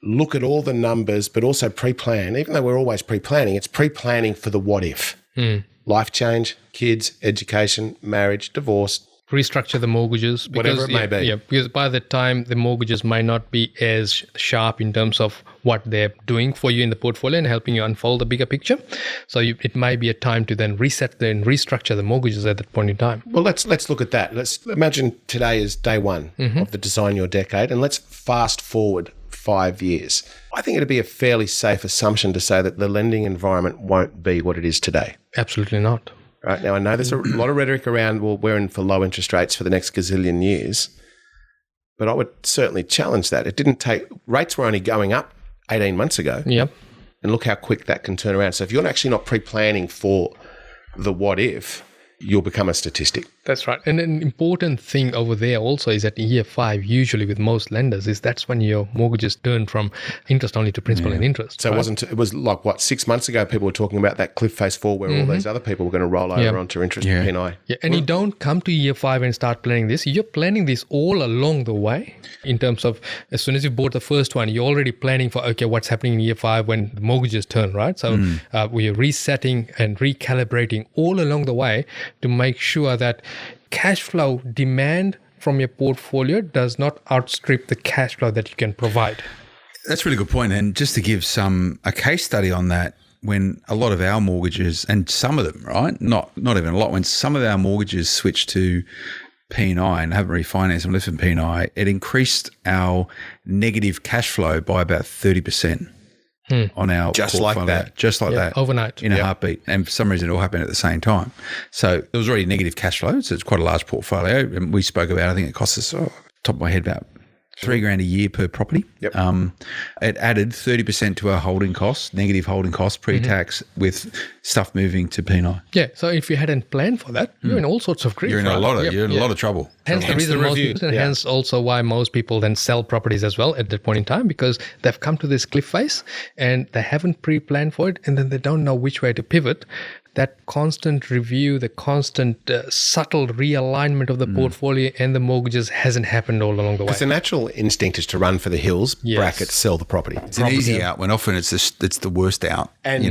look at all the numbers, but also pre-plan. Even though we're always pre-planning, it's pre-planning for the what if. Life change, kids, education, marriage, divorce. Restructure the mortgages. Whatever it may be. Yeah, because by the time the mortgages might not be as sharp in terms of what they're doing for you in the portfolio and helping you unfold the bigger picture. So it may be a time to then reset and restructure the mortgages at that point in time. Well, let's look at that. Let's imagine today is day 1 of the Design Your Decade, and let's fast forward 5 years. I think it'd be a fairly safe assumption to say that the lending environment won't be what it is today. Absolutely not. Right. Now, I know there's a lot of rhetoric around, well, we're in for low interest rates for the next gazillion years, but I would certainly challenge that. Rates were only going up 18 months ago. Yep. And look how quick that can turn around. So if you're actually not pre-planning for the what if, you'll become a statistic. That's right. And an important thing over there also is that in year 5, usually with most lenders, is that's when your mortgages turn from interest only to principal and interest. So right? it was like, 6 months ago, people were talking about that cliff face fall where all these other people were going to roll over onto interest P&I. Yeah, and you don't come to year 5 and start planning this. You're planning this all along the way in terms of as soon as you bought the first one, you're already planning for, okay, what's happening in year 5 when the mortgages turn, right? So we're resetting and recalibrating all along the way to make sure that cash flow demand from your portfolio does not outstrip the cash flow that you can provide. That's a really good point. And just to give a case study on that, when a lot of our mortgages, and some of them, right, not even a lot, when some of our mortgages switched to P&I and haven't refinanced and left in P&I, it increased our negative cash flow by about 30%. On our portfolio. Just like that. Overnight. In a heartbeat. And for some reason, it all happened at the same time. So there was already negative cash flow. So it's quite a large portfolio. And we spoke about, I think it cost us, top of my head, about $3,000 a year per property. Yep. It added 30% to our holding costs, negative holding costs, pre-tax, with stuff moving to P&I. Yeah. So if you hadn't planned for that, you're in all sorts of grief. You're in a lot of trouble. Hence the reason hence also why most people then sell properties as well at that point in time, because they've come to this cliff face and they haven't pre-planned for it, and then they don't know which way to pivot. that constant review, the constant subtle realignment of the portfolio and the mortgages hasn't happened all along the way. Because the natural instinct is to run for the hills, bracket, sell the property. It's an easy out when often it's the worst out. And,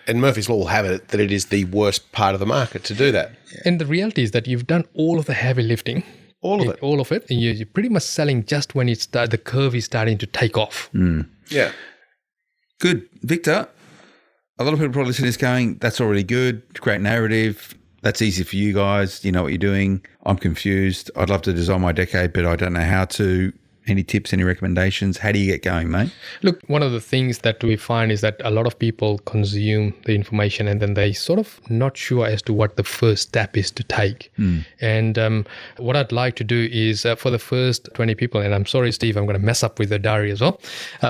and Murphy's Law will have it that it is the worst part of the market to do that. And the reality is that you've done all of the heavy lifting. All of it. And you're pretty much selling just when the curve is starting to take off. Yeah. Good. Victor, a lot of people probably listening to this going, that's already good, great narrative, that's easy for you guys, you know what you're doing, I'm confused, I'd love to design my decade, but I don't know how to. Any tips, any recommendations? How do you get going, mate? Look, one of the things that we find is that a lot of people consume the information and then they sort of not sure as to what the first step is to take. And what I'd like to do is for the first 20 people, and I'm sorry, Steve, I'm going to mess up with the diary as well.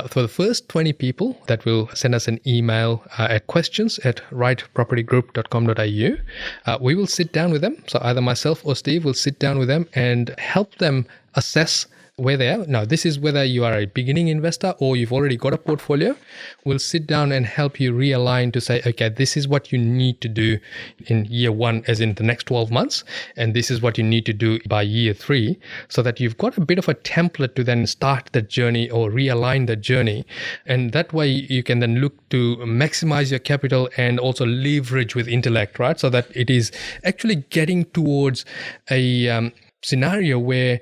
For the first 20 people that will send us an email at questions@rightpropertygroup.com.au, we will sit down with them. So either myself or Steve will sit down with them and help them assess where they are. Now, this is whether you are a beginning investor or you've already got a portfolio. We'll sit down and help you realign to say, okay, this is what you need to do in year one, as in the next 12 months. And this is what you need to do by year 3, so that you've got a bit of a template to then start the journey or realign the journey. And that way you can then look to maximize your capital and also leverage with intellect, right? So that it is actually getting towards a scenario where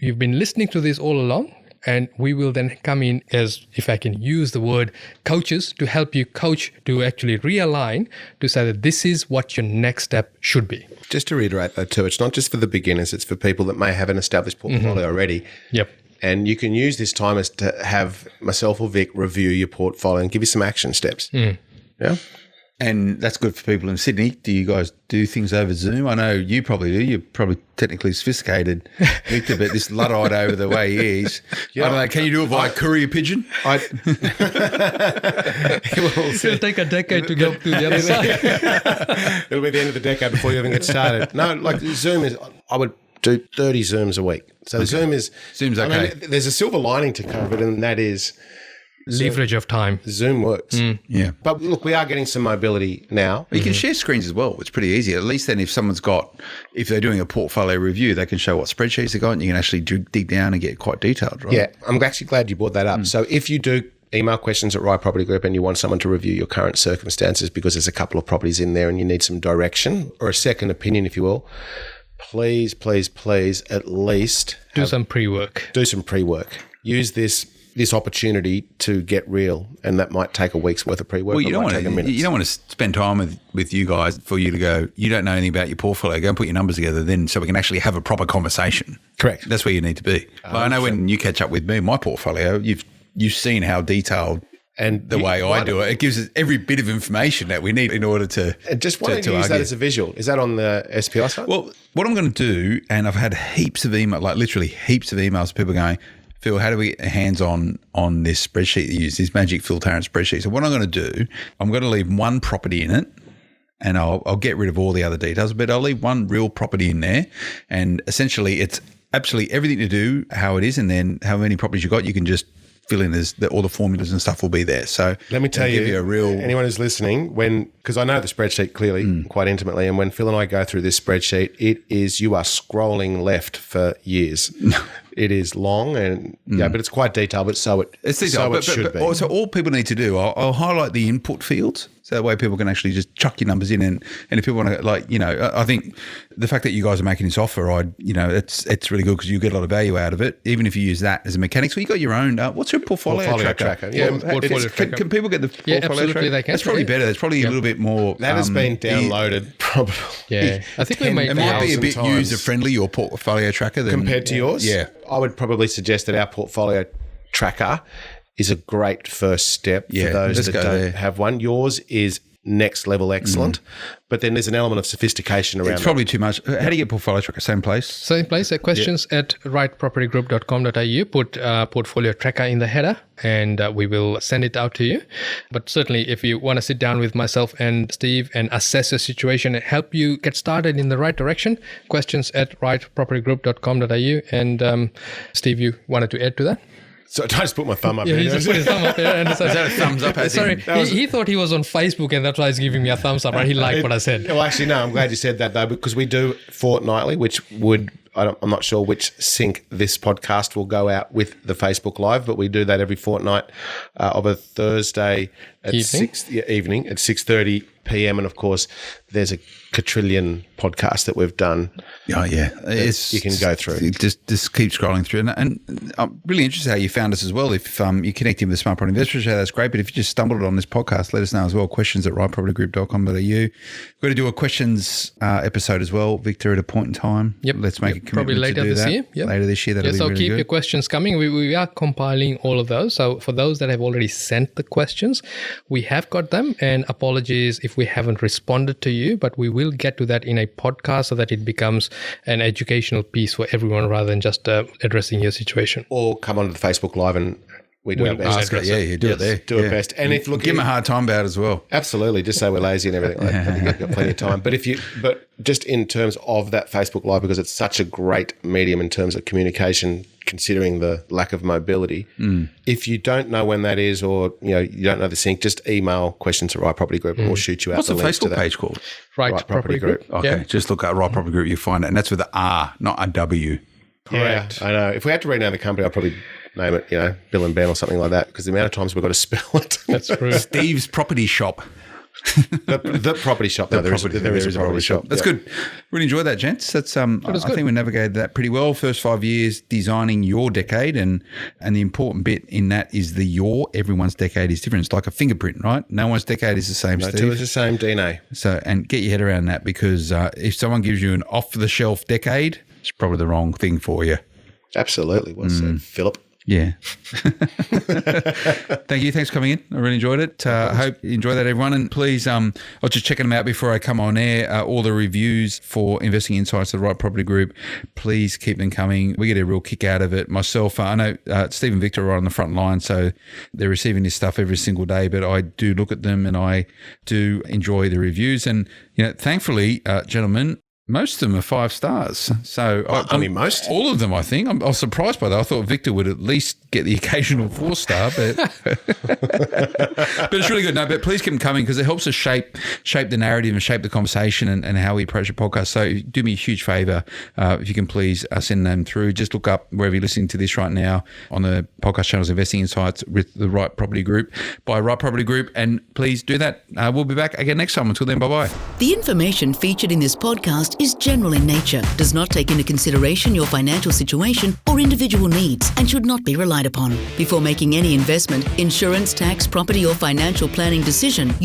you've been listening to this all along, and we will then come in as, if I can use the word, coaches to help you coach to actually realign to say that this is what your next step should be. Just to reiterate though too, it's not just for the beginners, it's for people that may have an established portfolio already. Yep. And you can use this time as to have myself or Vic review your portfolio and give you some action steps. Yeah. And that's good for people in Sydney. Do you guys do things over Zoom? I know you probably do. You're probably technically sophisticated, Victor, but this Luddite over the way he is. I don't know. Can you do it via courier pigeon? It'll take a decade to get to the other side. It'll be the end of the decade before you even get started. No, like Zoom is, I would do 30 Zooms a week. So Zoom's okay. I mean, there's a silver lining to COVID, and that is leverage of time. Zoom works. Yeah. But look, we are getting some mobility now. You can share screens as well. It's pretty easy. At least then if they're doing a portfolio review, they can show what spreadsheets they got, and you can actually dig down and get quite detailed, right? Yeah. I'm actually glad you brought that up. So if you do email questions at Right Property Group and you want someone to review your current circumstances because there's a couple of properties in there and you need some direction or a second opinion, if you will, please at least do some pre-work. Use this opportunity to get real, and that might take a week's worth of pre-work. Well, you don't want to spend time with you guys for you to go, you don't know anything about your portfolio, go and put your numbers together then so we can actually have a proper conversation. Correct. That's where you need to be. But I know when you catch up with me, my portfolio, you've seen how detailed and the way I do it gives us every bit of information that we need in order to just why don't you use that as a visual? Is that on the SPI side? Well, what I'm going to do, and I've had heaps of emails, like literally heaps of emails, people going, Phil, how do we get hands on this spreadsheet you use, this magic Phil Tarrant spreadsheet? So what I'm going to do, I'm going to leave one property in it, and I'll get rid of all the other details, but I'll leave one real property in there, and essentially it's absolutely everything to do, how it is, and then how many properties you got, you can just fill in all the formulas and stuff will be there. So let me tell you, anyone who's listening, because I know the spreadsheet clearly quite intimately, and when Phil and I go through this spreadsheet, you are scrolling left for years. It is long and but it's quite detailed. But so it should be. So all people need to do, I'll highlight the input fields. So that way people can actually just chuck your numbers in. And if people want to, I think the fact that you guys are making this offer, it's really good because you get a lot of value out of it, even if you use that as a mechanic. So you got your own, what's your portfolio tracker? Yeah, portfolio tracker. Can people get the portfolio absolutely tracker? They can. That's probably better. That's probably a little bit more. That has been downloaded probably. Yeah. I think we it might be a bit user-friendly, your portfolio tracker. Compared to yours? Yeah. I would probably suggest that our portfolio tracker is a great first step for those that don't have one. Yours is next level excellent, but then there's an element of sophistication around it. It's probably too much. How do you get portfolio tracker? Same place? Same place. Questions at rightpropertygroup.com.au. Put portfolio tracker in the header and we will send it out to you. But certainly if you want to sit down with myself and Steve and assess your situation and help you get started in the right direction, questions at rightpropertygroup.com.au. And Steve, you wanted to add to that? So I just put my thumb up Yeah, here. he just put his thumb up here. And Is that a thumbs up? As sorry, in- he thought he was on Facebook and that's why he's giving me a thumbs up, right? He liked what I said. Well, actually, no, I'm glad you said that, though, because we do fortnightly, which I'm not sure which sync this podcast will go out with the Facebook Live, but we do that every fortnight of a Thursday at evening at 6:30 p.m. And, of course, there's a quadrillion podcast that we've done. Oh, yeah. You can go through. Just keep scrolling through. And I'm really interested how you found us as well. If you connected with the Smart Property Investor Show, that's great. But if you just stumbled on this podcast, let us know as well. questions@rightpropertygroup.com.au. We've got to do a questions episode as well, Victor, at a point in time. Yep. Let's make a commitment Probably later to do this that. year. Yep. Later this year, that'll be so really keep good. your questions coming. We are compiling all of those. So for those that have already sent the questions, we have got them. And apologies if we haven't responded to you, but we will get to that in a podcast so that it becomes an educational piece for everyone rather than just addressing your situation. Or come onto the Facebook Live and we do our best. Ask it. Yeah, you do it there. Do our best. And if give them a hard time about it as well. Absolutely, just say we're lazy and everything like that. I think you've got plenty of time. But just in terms of that Facebook Live, because it's such a great medium in terms of communication, considering the lack of mobility. If you don't know when that is, or you don't know the sync, just email questions to Right Property Group and we'll shoot you out What's the links to Facebook that. page called? Right Property Group. Okay, Yeah. just look at Right Property Group, you'll find it. And that's with an R, not a W. Correct. Yeah, I know. If we had to rename the company, I'd probably name it, Bill and Ben or something like that, because the amount of times we've got to spell it. That's true. Steve's Property Shop. The property shop. No, there is a property shop. That's good. Really enjoyed that, gents. That's I think we navigated that pretty well. First 5 years designing your decade, and the important bit in that is everyone's decade is different. It's like a fingerprint, right? No one's decade is the same. No Steve. two is the same DNA. So, and get your head around that, because if someone gives you an off-the-shelf decade, it's probably the wrong thing for you. Absolutely. Well said, Philip. Yeah. Thank you. Thanks for coming in. I really enjoyed it. I hope you enjoy that, everyone. And please, I was just checking them out before I come on air. All the reviews for Investing Insights of the Right Property Group, please keep them coming. We get a real kick out of it. Myself, I know Steve and Victor are on the front line, so they're receiving this stuff every single day, but I do look at them and I do enjoy the reviews. And, thankfully, gentlemen, most of them are 5 stars. So most? All of them, I think. I was surprised by that. I thought Victor would at least get the occasional 4-star, but but it's really good. No, but please keep them coming, because it helps us shape the narrative and shape the conversation and how we approach the podcast. So do me a huge favour if you can please send them through. Just look up wherever you're listening to this right now on the podcast channels, Investing Insights with the Right Property Group by Right Property Group, and please do that. We'll be back again next time. Until then, bye-bye. The information featured in this podcast is general in nature, does not take into consideration your financial situation or individual needs, and should not be relied upon. Before making any investment, insurance, tax, property, or financial planning decision, you